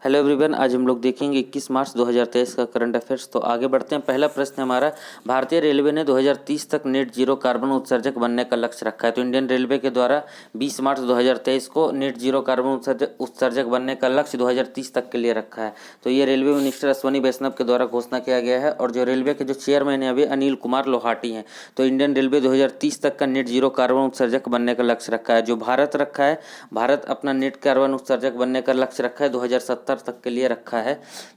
Hello everyone, आज हम लोग देखेंगे 21 मार्च 2023 का करंट अफेयर्स। तो आगे बढ़ते हैं। पहला प्रश्न हमारा, भारतीय रेलवे ने 2030 तक नेट जीरो कार्बन उत्सर्जक बनने का लक्ष्य रखा है। तो इंडियन रेलवे के द्वारा 20 मार्च 2023 को नेट जीरो कार्बन उत्सर्जक बनने का लक्ष्य 2030 तक के लिए रखा है। तो ये रेलवे मिनिस्टर अश्वनी वैष्णव के द्वारा घोषणा किया गया है। और जो रेलवे के जो चेयरमैन है अभी अनिल कुमार लोहाटी हैं। तो इंडियन रेलवे 2030 तक का नेट जीरो कार्बन उत्सर्जक बनने का लक्ष्य रखा है। जो भारत रखा है, भारत अपना नेट कार्बन उत्सर्जक बनने का लक्ष्य रखा है 2070 तक के लिए रखा है।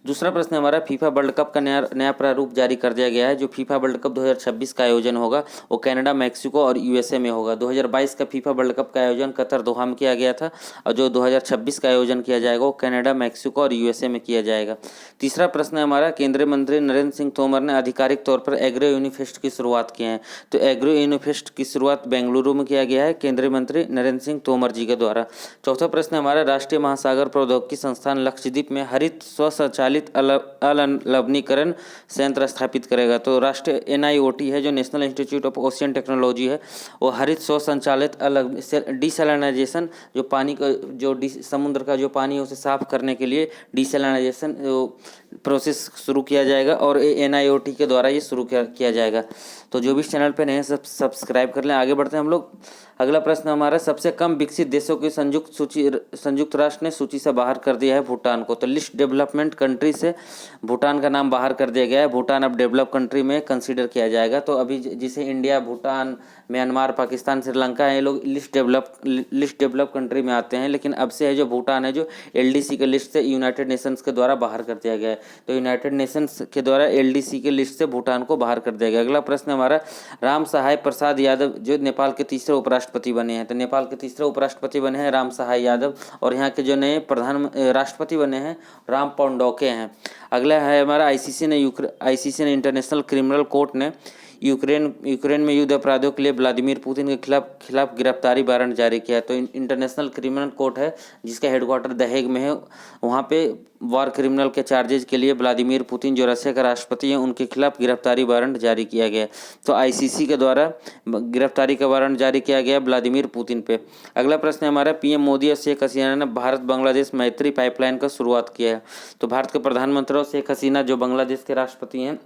दूसरा प्रश्न हमारा, फीफा वर्ल्ड कप का नया प्रारूप जारी कर दिया गया है। जो फीफा वर्ल्ड कप 2026 का आयोजन होगा वो कनाडा, मैक्सिको और यूएसए में होगा। 2022 का फीफा वर्ल्ड कप का आयोजन कतर, दोहा में किया गया था। और जो 2026 का आयोजन किया जाएगा वो कनाडा, मैक्सिको और यूएसए में किया जाएगा। तीसरा प्रश्न हमारा, केंद्रीय मंत्री नरेंद्र सिंह तोमर ने आधिकारिक तौर पर एग्रो यूनिफेस्ट की शुरुआत की है। तो एग्रो यूनिफेस्ट की शुरुआत बेंगलुरु में किया गया है केंद्रीय मंत्री नरेंद्र सिंह तोमर जी के द्वारा। चौथा प्रश्न हमारा, राष्ट्रीय महासागर प्रौद्योगिकी संस्थान लक्षद्वीप में हरित स्वचालित अवलवनीकरण संयंत्र स्थापित करेगा। तो राष्ट्रीय NIOT है, जो national institute of ocean technology है, वो हरित स्वसंचालित डिसैलिनाइजेशन, जो पानी का जो समुद्र का जो पानी है उसे साफ करने के लिए डिसैलिनाइजेशन प्रोसेस शुरू किया जाएगा। और NIOT के द्वारा ये शुरू किया जाएगा। तो जो भी चैनल पे नए सब सब्सक्राइब कर लें। आगे बढ़ते हैं हम लोग। अगला प्रश्न हमारा, सबसे कम विकसित देशों की संयुक्त राष्ट्र ने सूची से बाहर कर दिया है भूटान को। तो लिस्ट डेवलपमेंट कंट्री से भूटान का नाम बाहर कर दिया गया है। भूटान अब डेवलप कंट्री में कंसीडर किया जाएगा। तो अभी जिसे इंडिया, भूटान, म्यांमार, पाकिस्तान, श्रीलंका है, ये लोग लिस्ट डेवलप कंट्री में आते हैं। लेकिन अब से है जो भूटान है, जो LDC के लिस्ट से यूनाइटेड नेशंस के द्वारा बाहर कर दिया गया है। तो यूनाइटेड नेशंस के द्वारा LDC के लिस्ट से भूटान को बाहर कर दिया गया। अगला प्रश्न हमारा, राम सहाय प्रसाद यादव जो नेपाल के तीसरे उपराष्ट्रपति बने हैं। तो नेपाल के तीसरे उपराष्ट्रपति बने हैं राम सहाय यादव। और यहाँ के जो नए राष्ट्रपति बने हैं राम पौंडौके हैं। अगला है हमारा, ICC ने इंटरनेशनल क्रिमिनल कोर्ट ने यूक्रेन में युद्ध अपराधों के लिए व्लादिमीर पुतिन के खिलाफ गिरफ्तारी वारंट जारी किया है। तो इंटरनेशनल क्रिमिनल कोर्ट है जिसका हेडक्वार्टर दहेग में है। वहाँ पे वॉर क्रिमिनल के चार्जेज के लिए व्लादिमीर पुतिन जो रशिया का राष्ट्रपति हैं उनके खिलाफ गिरफ्तारी वारंट जारी किया गया। तो ICC के द्वारा गिरफ्तारी का वारंट जारी किया गया व्लादिमीर पुतिन पे। अगला प्रश्न हमारा, PM मोदी और शेख हसीना ने भारत बांग्लादेश मैत्री पाइपलाइन का शुरुआत किया है। तो भारत के प्रधानमंत्री और शेख हसीना जो बांग्लादेश के राष्ट्रपति हैं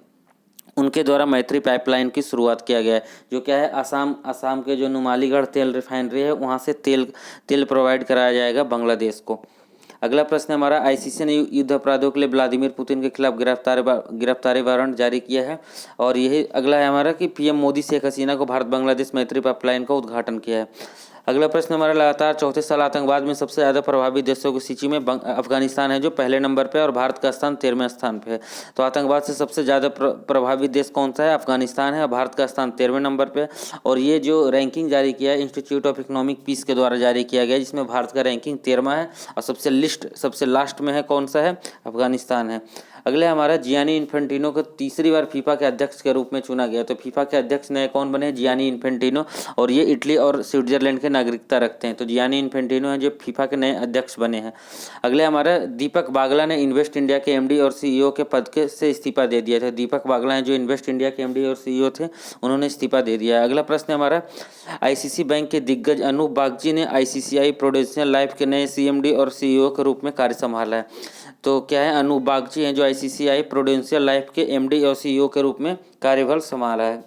उनके द्वारा मैत्री पाइपलाइन की शुरुआत किया गया है। जो क्या है, असम के जो नुमालीगढ़ तेल रिफाइनरी है वहाँ से तेल प्रोवाइड कराया जाएगा बांग्लादेश को। अगला प्रश्न हमारा, ICC ने युद्ध अपराधों के लिए व्लादिमीर पुतिन के खिलाफ गिरफ्तारी वारंट जारी किया है। और यही अगला है हमारा कि PM मोदी शेख हसीना को भारत बांग्लादेश मैत्री पाइपलाइन का उद्घाटन किया है। अगला प्रश्न हमारा, लगातार चौथे साल आतंकवाद में सबसे ज़्यादा प्रभावित देशों की सूची में अफगानिस्तान है जो पहले नंबर पे, और भारत का स्थान 13वें स्थान पे है। तो आतंकवाद से सबसे ज़्यादा प्रभावित देश कौन सा है? अफगानिस्तान है। और भारत का स्थान 13वें नंबर पे। और ये जो रैंकिंग जारी किया है इंस्टीट्यूट ऑफ इकोनॉमिक पीस के द्वारा जारी किया गया, जिसमें भारत का रैंकिंग 13वां है। और सबसे लास्ट में है कौन सा है? अफगानिस्तान है। अगले हमारा, जियानी इन्फेंटिनो को तीसरी बार फीफा के अध्यक्ष के रूप में चुना गया। तो फीफा के अध्यक्ष नए कौन बने? Gianni Infantino. और ये इटली और स्विट्जरलैंड के नागरिकता रखते हैं। तो जियानी इन्फेंटिनो हैं जो फीफा के नए अध्यक्ष बने हैं। अगले हमारा, दीपक बागला ने इन्वेस्ट इंडिया के MD और CEO के पद से इस्तीफा दे दिया था। दीपक बागला हैं जो इन्वेस्ट इंडिया के MD और CEO थे, उन्होंने इस्तीफा दे दिया। अगला प्रश्न हमारा, ICC बैंक के दिग्गज अनूप बागची ने ICICI प्रूडेंशियल लाइफ के नए CMD और CEO के रूप में कार्य संभाला है। तो क्या है, अनूप बागची हैं जो ICICI प्रूडेंशियल लाइफ के MD और CEO के रूप में कार्यभार संभाला है।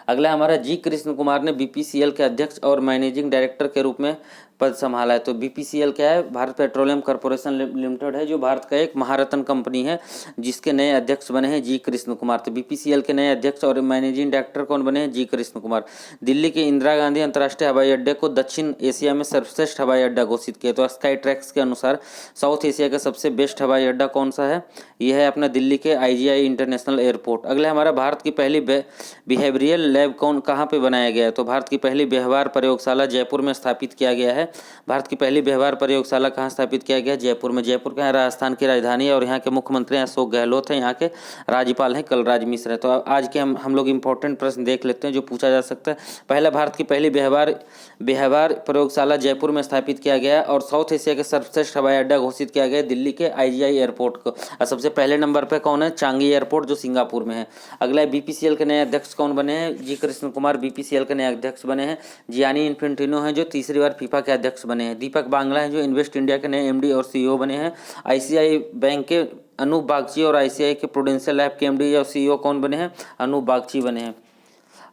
अगला हमारा, जी कृष्ण कुमार ने BPCL के अध्यक्ष और मैनेजिंग डायरेक्टर के रूप में पद संभाला है। तो BPCL क्या है? भारत पेट्रोलियम कॉर्पोरेशन लिमिटेड है, जो भारत का एक महारत्न कंपनी है जिसके नए अध्यक्ष बने हैं जी कृष्ण कुमार। तो BPCL के नए अध्यक्ष और मैनेजिंग डायरेक्टर कौन बने हैं? जी कृष्ण कुमार। दिल्ली के इंदिरा गांधी अंतर्राष्ट्रीय हवाई अड्डे को दक्षिण एशिया में सर्वश्रेष्ठ हवाई अड्डा घोषित किया। तो स्काई ट्रैक्स के अनुसार साउथ एशिया का सबसे बेस्ट हवाई अड्डा कौन सा है? यह है अपना दिल्ली के IGI इंटरनेशनल एयरपोर्ट। अगला हमारा, भारत की पहली बिहेवियरल लैब कहाँ पे बनाया गया है? तो भारत की पहली व्यवहार प्रयोगशाला जयपुर में स्थापित किया गया है। भारत की पहली व्यवहार प्रयोगशाला कहाँ स्थापित किया गया? जयपुर में। जयपुर क्या है? राजस्थान की राजधानी है। और यहाँ के मुख्यमंत्री अशोक गहलोत हैं, यहाँ के राज्यपाल हैं कलराज मिश्र है। तो आज के हम लोग इंपॉर्टेंट प्रश्न देख लेते हैं जो पूछा जा सकता है। पहला, भारत की पहली व्यवहार प्रयोगशाला जयपुर में स्थापित किया गया और साउथ एशिया के सर्वश्रेष्ठ हवाई अड्डा घोषित किया गया दिल्ली के IGI एयरपोर्ट को। और सबसे पहले नंबर पर कौन है? चांगी एयरपोर्ट जो सिंगापुर में है। अगला, BPCL के नए अध्यक्ष कौन बने हैं? जी कृष्ण कुमार BPCL के नए अध्यक्ष बने हैं। जियानी इन्फेंटिनो हैं जो तीसरी बार फीफा के अध्यक्ष बने हैं। दीपक बांगला हैं जो इन्वेस्ट इंडिया के नए एमडी और सीईओ बने हैं। आईसीआई बैंक के अनूप बागची और आईसीआई के प्रूडेंशियल लैब के एमडी और सीईओ कौन बने हैं? अनूप बागची बने हैं।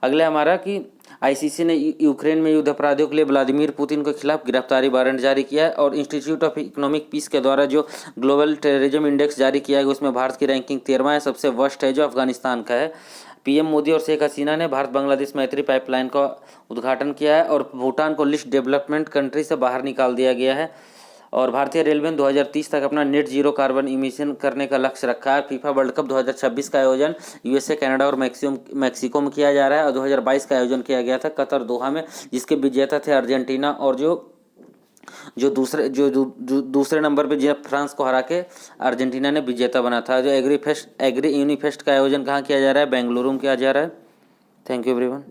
अगला हमारा कि आईसीसी ने यूक्रेन में युद्ध अपराधियों के लिए व्लादिमीर पुतिन के खिलाफ गिरफ्तारी वारंट जारी किया है। और इंस्टीट्यूट ऑफ इकोनॉमिक पीस के द्वारा जो ग्लोबल टेररिज्म इंडेक्स जारी किया है उसमें भारत की रैंकिंग 13वां है, सबसे वर्स्ट है जो अफगानिस्तान का है। पीएम मोदी और शेख हसीना ने भारत बांग्लादेश मैत्री पाइपलाइन का उद्घाटन किया है। और भूटान को लिस्ट डेवलपमेंट कंट्री से बाहर निकाल दिया गया है। और भारतीय रेलवे ने 2030 तक अपना नेट जीरो कार्बन इमिशन करने का लक्ष्य रखा है। फीफा वर्ल्ड कप 2026 का आयोजन यूएसए, कनाडा और मैक्सिको में किया जा रहा है। और 2022 का आयोजन किया गया था कतर दोहा में, जिसके विजेता थे अर्जेंटीना। और जो दूसरे नंबर पे फ्रांस को हरा के अर्जेंटीना ने विजेता बना था। जो एग्री यूनिफेस्ट का आयोजन कहाँ किया जा रहा है? बेंगलुरु में किया जा रहा है। Thank you everyone.